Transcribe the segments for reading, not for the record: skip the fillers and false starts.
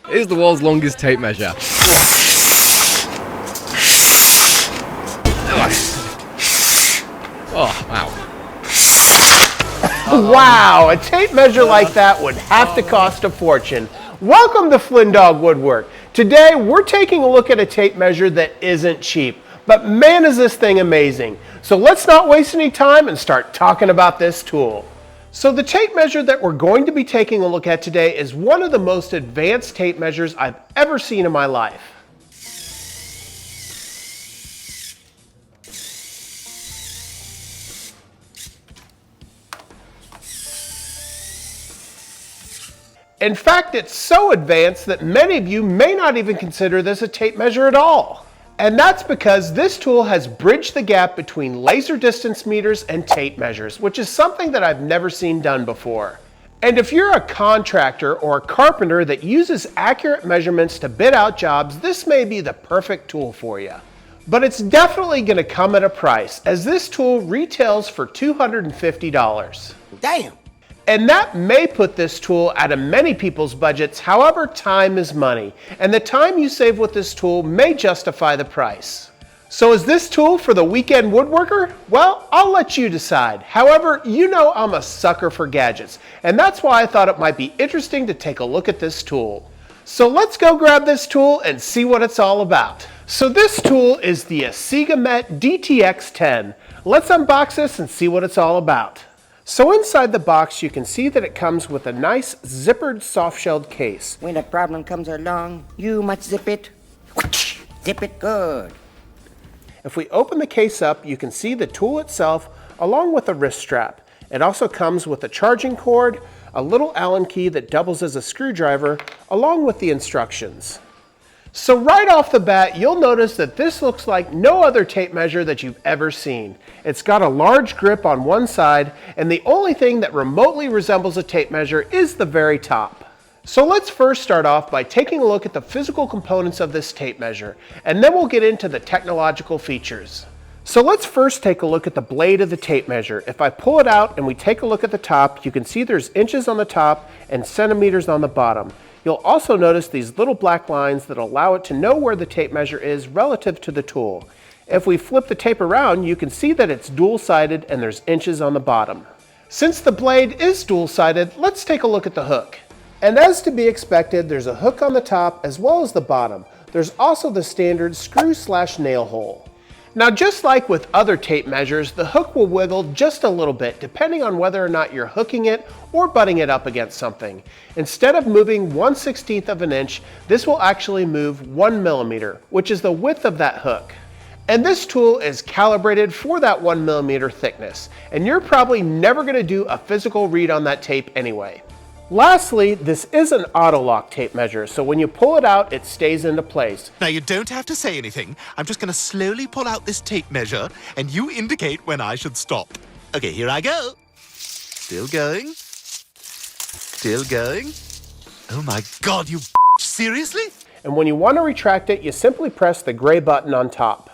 Here's the world's longest tape measure. Oh, wow. Wow, a tape measure like that would have to cost a fortune. Welcome to Flynndogg Woodwork. Today we're taking a look at a tape measure that isn't cheap, but man is this thing amazing. So let's not waste any time and start talking about this tool. So the tape measure that we're going to be taking a look at today is one of the most advanced tape measures I've ever seen in my life. In fact, it's so advanced that many of you may not even consider this a tape measure at all. And that's because this tool has bridged the gap between laser distance meters and tape measures, which is something that I've never seen done before. And if you're a contractor or a carpenter that uses accurate measurements to bid out jobs, this may be the perfect tool for you. But it's definitely going to come at a price, as this tool retails for $250. Damn! And that may put this tool out of many people's budgets. However, time is money, and the time you save with this tool may justify the price. So is this tool for the weekend woodworker? Well, I'll let you decide. However, you know I'm a sucker for gadgets, and that's why I thought it might be interesting to take a look at this tool. So let's go grab this tool and see what it's all about. So this tool is the Acegmet DTX 10. Let's unbox this and see what it's all about. So inside the box, you can see that it comes with a nice zippered soft-shelled case. When a problem comes along, you must zip it. Zip it good. If we open the case up, you can see the tool itself along with a wrist strap. It also comes with a charging cord, a little Allen key that doubles as a screwdriver, along with the instructions. So right off the bat, you'll notice that this looks like no other tape measure that you've ever seen. It's got a large grip on one side, and the only thing that remotely resembles a tape measure is the very top. So let's first start off by taking a look at the physical components of this tape measure, and then we'll get into the technological features. So let's first take a look at the blade of the tape measure. If I pull it out and we take a look at the top, you can see there's inches on the top and centimeters on the bottom. You'll also notice these little black lines that allow it to know where the tape measure is relative to the tool. If we flip the tape around, you can see that it's dual-sided and there's inches on the bottom. Since the blade is dual-sided, let's take a look at the hook. And as to be expected, there's a hook on the top as well as the bottom. There's also the standard screw/nail hole. Now, just like with other tape measures, the hook will wiggle just a little bit depending on whether or not you're hooking it or butting it up against something. Instead of moving 1/16 of an inch, this will actually move 1 millimeter, which is the width of that hook. And this tool is calibrated for that 1 millimeter thickness, and you're probably never going to do a physical read on that tape anyway. Lastly, this is an AutoLock tape measure, so when you pull it out, it stays into place. Now, you don't have to say anything. I'm just going to slowly pull out this tape measure, and you indicate when I should stop. Okay, here I go. Still going. Still going. Oh my God, you seriously? And when you want to retract it, you simply press the gray button on top.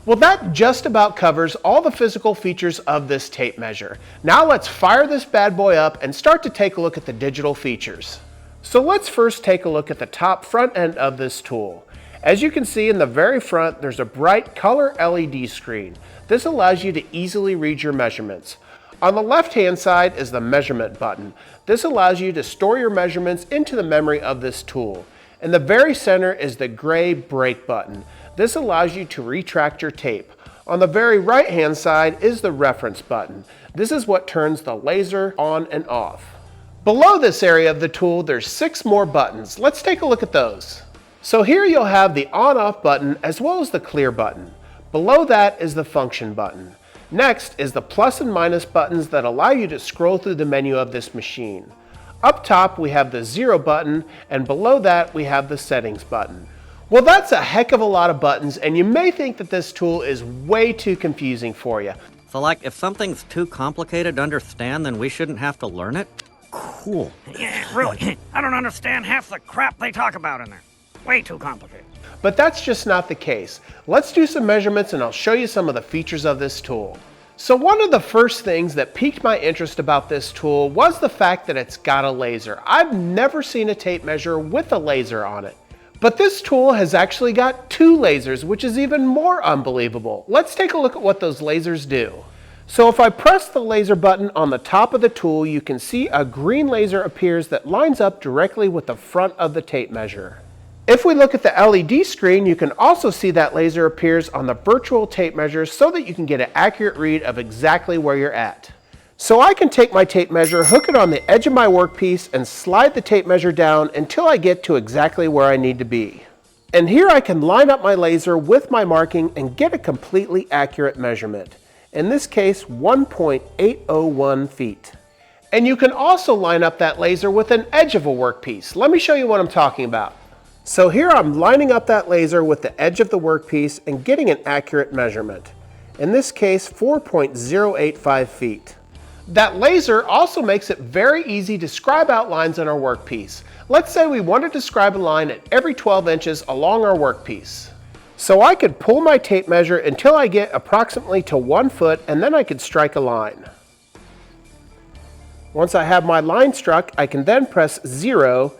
Well, that just about covers all the physical features of this tape measure. Now let's fire this bad boy up and start to take a look at the digital features. So let's first take a look at the top front end of this tool. As you can see in the very front, there's a bright color LED screen. This allows you to easily read your measurements. On the left-hand side is the measurement button. This allows you to store your measurements into the memory of this tool. In the very center is the gray break button. This allows you to retract your tape. On the very right-hand side is the reference button. This is what turns the laser on and off. Below this area of the tool, there's 6 more buttons. Let's take a look at those. So here you'll have the on-off button as well as the clear button. Below that is the function button. Next is the plus and minus buttons that allow you to scroll through the menu of this machine. Up top we have the 0 button, and below that we have the settings button. Well, that's a heck of a lot of buttons, and you may think that this tool is way too confusing for you. So like, if something's too complicated to understand, then we shouldn't have to learn it? Cool. Yeah, really. I don't understand half the crap they talk about in there. Way too complicated. But that's just not the case. Let's do some measurements and I'll show you some of the features of this tool. So one of the first things that piqued my interest about this tool was the fact that it's got a laser. I've never seen a tape measure with a laser on it. But this tool has actually got 2 lasers, which is even more unbelievable. Let's take a look at what those lasers do. So if I press the laser button on the top of the tool, you can see a green laser appears that lines up directly with the front of the tape measure. If we look at the LED screen, you can also see that laser appears on the virtual tape measure so that you can get an accurate read of exactly where you're at. So I can take my tape measure, hook it on the edge of my workpiece, and slide the tape measure down until I get to exactly where I need to be. And here I can line up my laser with my marking and get a completely accurate measurement. In this case, 1.801 feet. And you can also line up that laser with an edge of a workpiece. Let me show you what I'm talking about. So here I'm lining up that laser with the edge of the workpiece and getting an accurate measurement. In this case, 4.085 feet. That laser also makes it very easy to scribe out lines on our workpiece. Let's say we want to describe a line at every 12 inches along our workpiece. So I could pull my tape measure until I get approximately to 1 foot, and then I could strike a line. Once I have my line struck, I can then press 0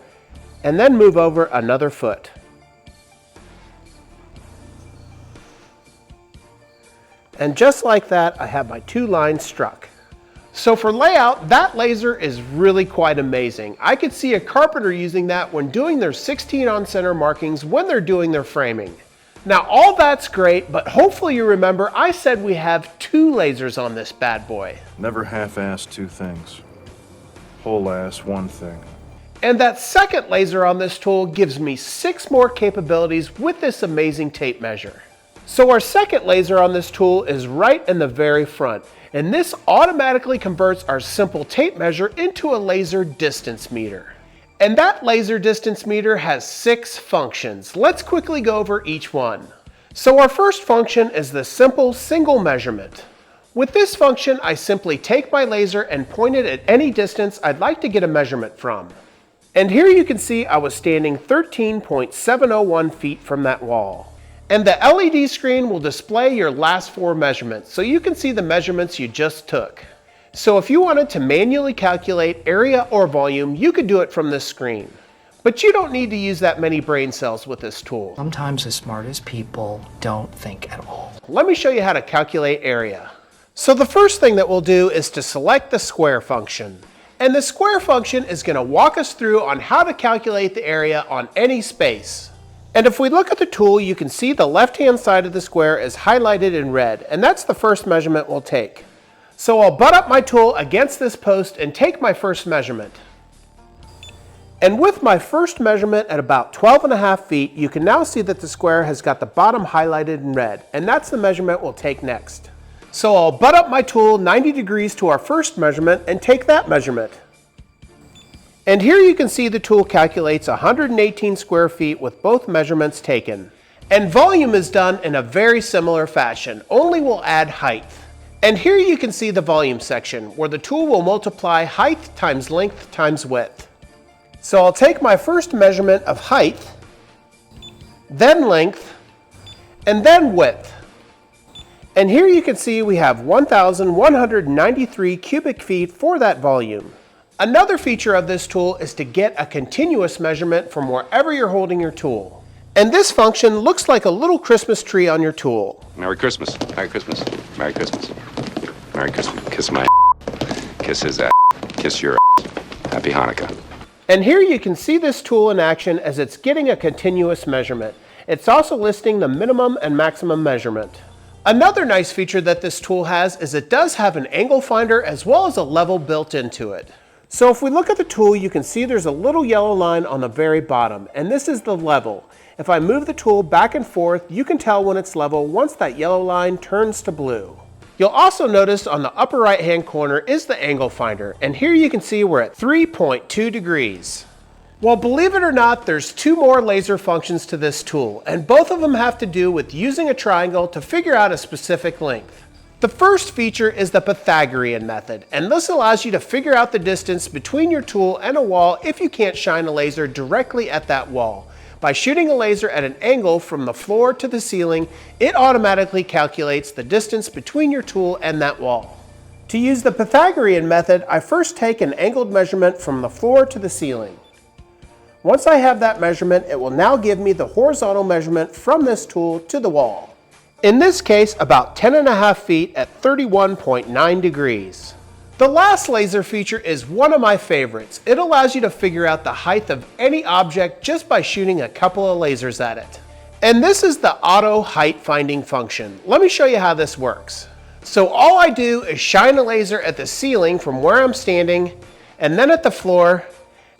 and then move over another foot. And just like that, I have my 2 lines struck. So for layout, that laser is really quite amazing. I could see a carpenter using that when doing their 16 on center markings when they're doing their framing. Now all that's great, but hopefully you remember I said we have 2 lasers on this bad boy. Never half-ass 2 things. Whole-ass 1 thing. And that second laser on this tool gives me 6 more capabilities with this amazing tape measure. So our second laser on this tool is right in the very front, and this automatically converts our simple tape measure into a laser distance meter. And that laser distance meter has 6 functions. Let's quickly go over each one. So our first function is the simple single measurement. With this function, I simply take my laser and point it at any distance I'd like to get a measurement from. And here you can see I was standing 13.701 feet from that wall. And the LED screen will display your last 4 measurements, so you can see the measurements you just took. So if you wanted to manually calculate area or volume, you could do it from this screen. But you don't need to use that many brain cells with this tool. Sometimes the smartest people don't think at all. Let me show you how to calculate area. So the first thing that we'll do is to select the square function. And the square function is going to walk us through on how to calculate the area on any space. And if we look at the tool, you can see the left-hand side of the square is highlighted in red, and that's the first measurement we'll take. So I'll butt up my tool against this post and take my first measurement. And with my first measurement at about 12.5 feet, you can now see that the square has got the bottom highlighted in red, and that's the measurement we'll take next. So I'll butt up my tool 90 degrees to our first measurement and take that measurement. And here you can see the tool calculates 118 square feet with both measurements taken. And volume is done in a very similar fashion, only we'll add height. And here you can see the volume section, where the tool will multiply height times length times width. So I'll take my first measurement of height, then length, and then width. And here you can see we have 1,193 cubic feet for that volume. Another feature of this tool is to get a continuous measurement from wherever you're holding your tool. And this function looks like a little Christmas tree on your tool. Merry Christmas. Merry Christmas. Merry Christmas. Merry Christmas. Kiss my kiss his ass. Kiss your ass. Happy Hanukkah. And here you can see this tool in action as it's getting a continuous measurement. It's also listing the minimum and maximum measurement. Another nice feature that this tool has is it does have an angle finder as well as a level built into it. So if we look at the tool, you can see there's a little yellow line on the very bottom, and this is the level. If I move the tool back and forth, you can tell when it's level once that yellow line turns to blue. You'll also notice on the upper right hand corner is the angle finder, and here you can see we're at 3.2 degrees. Well, believe it or not, there's 2 more laser functions to this tool, and both of them have to do with using a triangle to figure out a specific length. The first feature is the Pythagorean method, and this allows you to figure out the distance between your tool and a wall if you can't shine a laser directly at that wall. By shooting a laser at an angle from the floor to the ceiling, it automatically calculates the distance between your tool and that wall. To use the Pythagorean method, I first take an angled measurement from the floor to the ceiling. Once I have that measurement, it will now give me the horizontal measurement from this tool to the wall. In this case, about 10.5 feet at 31.9 degrees. The last laser feature is one of my favorites. It allows you to figure out the height of any object just by shooting a couple of lasers at it. And this is the auto height finding function. Let me show you how this works. So all I do is shine a laser at the ceiling from where I'm standing, and then at the floor,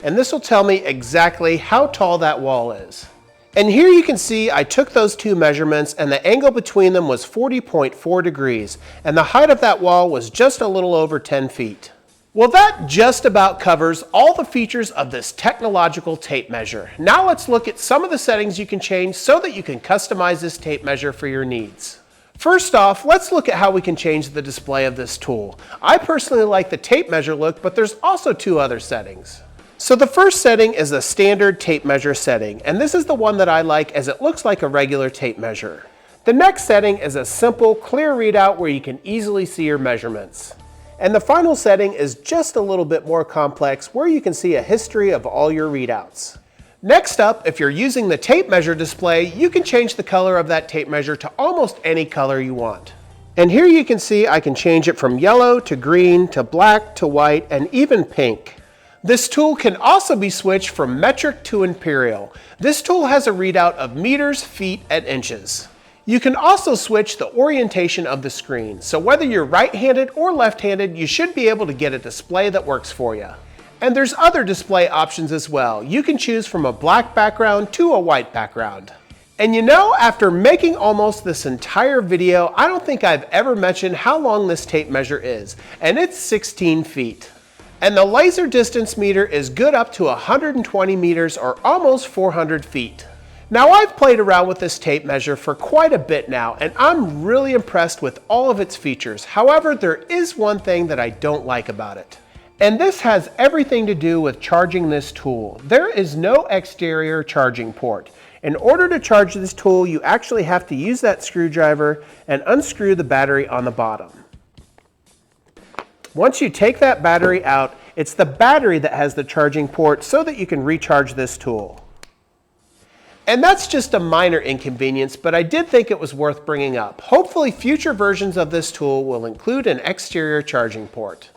and this will tell me exactly how tall that wall is. And here you can see I took those two measurements and the angle between them was 40.4 degrees, and the height of that wall was just a little over 10 feet. Well, that just about covers all the features of this technological tape measure. Now let's look at some of the settings you can change so that you can customize this tape measure for your needs. First off, let's look at how we can change the display of this tool. I personally like the tape measure look, but there's also two other settings. So the first setting is the standard tape measure setting, and this is the one that I like as it looks like a regular tape measure. The next setting is a simple, clear readout where you can easily see your measurements. And the final setting is just a little bit more complex where you can see a history of all your readouts. Next up, if you're using the tape measure display, you can change the color of that tape measure to almost any color you want. And here you can see I can change it from yellow to green to black to white and even pink. This tool can also be switched from metric to imperial. This tool has a readout of meters, feet, and inches. You can also switch the orientation of the screen, so whether you're right-handed or left-handed, you should be able to get a display that works for you. And there's other display options as well. You can choose from a black background to a white background. And you know, after making almost this entire video, I don't think I've ever mentioned how long this tape measure is, and it's 16 feet. And the laser distance meter is good up to 120 meters or almost 400 feet. Now I've played around with this tape measure for quite a bit now, and I'm really impressed with all of its features. However, there is one thing that I don't like about it. And this has everything to do with charging this tool. There is no exterior charging port. In order to charge this tool, you actually have to use that screwdriver and unscrew the battery on the bottom. Once you take that battery out, it's the battery that has the charging port so that you can recharge this tool. And that's just a minor inconvenience, but I did think it was worth bringing up. Hopefully future versions of this tool will include an exterior charging port.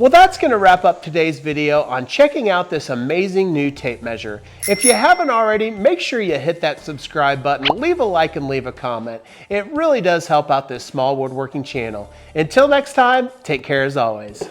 Well, that's going to wrap up today's video on checking out this amazing new tape measure. If you haven't already, make sure you hit that subscribe button, leave a like, and leave a comment. It really does help out this small woodworking channel. Until next time, take care as always.